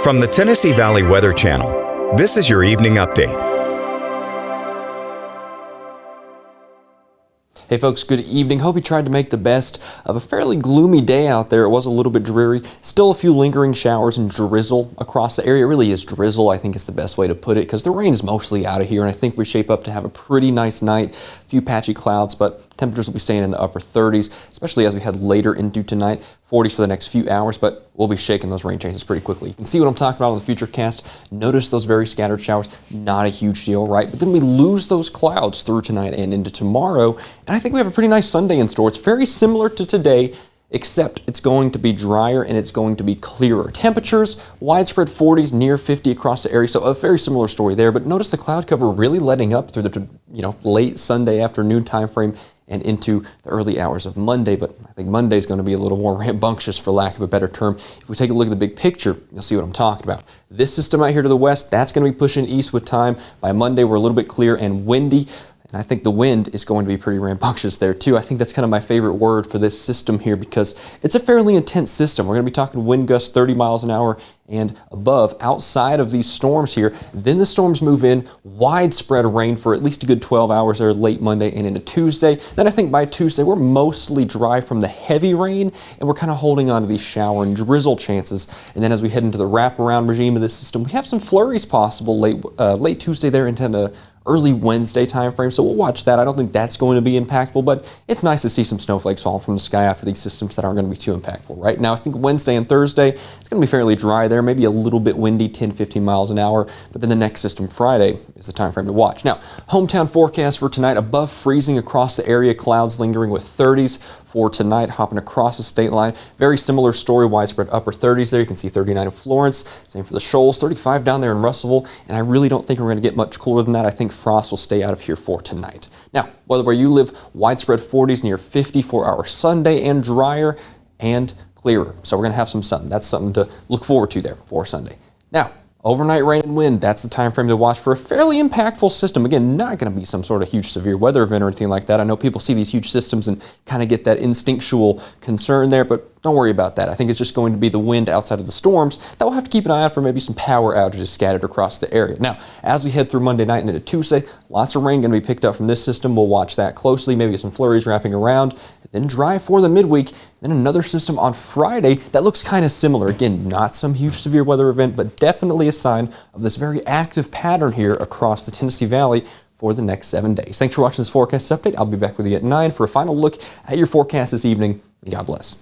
From the Tennessee Valley Weather Channel, this is your evening update. Hey folks, good evening. Hope you tried to make the best of a fairly gloomy day out there. It was a little bit dreary. Still a few lingering showers and drizzle across the area. It really is drizzle, I think is the best way to put it, because the rain is mostly out of here, and I think we shape up to have a pretty nice night. A few patchy clouds, but temperatures will be staying in the upper 30s, especially as we head later into tonight. 40s for the next few hours, but we'll be shaking those rain chances pretty quickly. You can see what I'm talking about on the Futurecast. Notice those very scattered showers. Not a huge deal, right? But then we lose those clouds through tonight and into tomorrow, and I think we have a pretty nice Sunday in store. It's very similar to today, except it's going to be drier and it's going to be clearer. Temperatures, widespread 40s, near 50 across the area, so a very similar story there. But notice the cloud cover really letting up through the late Sunday afternoon time frame and into the early hours of Monday. But I think Monday is going to be a little more rambunctious, for lack of a better term. If we take a look at the big picture, you'll see what I'm talking about. This system out here to the west, that's going to be pushing east with time. By Monday, we're a little bit clear and windy. And I think the wind is going to be pretty rambunctious there too. I think that's kind of my favorite word for this system here, because it's a fairly intense system. We're going to be talking wind gusts 30 miles an hour and above outside of these storms here. Then the storms move in, widespread rain for at least a good 12 hours there late Monday and into Tuesday. Then I think by Tuesday we're mostly dry from the heavy rain, and we're kind of holding on to these shower and drizzle chances. And then as we head into the wraparound regime of this system, we have some flurries possible late Tuesday there into early Wednesday time frame, so we'll watch that. I don't think that's going to be impactful, but it's nice to see some snowflakes fall from the sky after these systems that aren't going to be too impactful. Right now, I think Wednesday and Thursday, it's going to be fairly dry there, maybe a little bit windy, 10-15 miles an hour, but then the next system, Friday, is the time frame to watch. Now, hometown forecast for tonight, above freezing across the area, clouds lingering with 30s for tonight, hopping across the state line. Very similar story, widespread upper 30s there. You can see 39 in Florence, same for the Shoals, 35 down there in Russellville, and I really don't think we're going to get much cooler than that. I think frost will stay out of here for tonight. Now, where you live, widespread 40s, near 50 for our Sunday, and drier and clearer. So we're going to have some sun. That's something to look forward to there for Sunday. Now, overnight rain and wind, that's the time frame to watch for a fairly impactful system. Again, not going to be some sort of huge severe weather event or anything like that. I know people see these huge systems and kind of get that instinctual concern there, but don't worry about that. I think it's just going to be the wind outside of the storms that we'll have to keep an eye out for, maybe some power outages scattered across the area. Now, as we head through Monday night and into Tuesday, lots of rain going to be picked up from this system. We'll watch that closely, maybe some flurries wrapping around, then dry for the midweek. Then another system on Friday that looks kind of similar. Again, not some huge severe weather event, but definitely a sign of this very active pattern here across the Tennessee Valley for the next 7 days. Thanks for watching this forecast update. I'll be back with you at 9 for a final look at your forecast this evening. God bless.